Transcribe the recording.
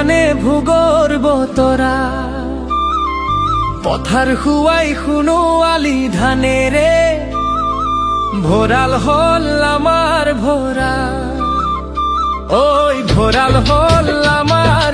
বাগানে ভূগর্ভ তোরা পথার খুয়াই শুনো আলি ধানে রে ভোরাল হল আমার ভোরা ওই ভোরাল হল আমার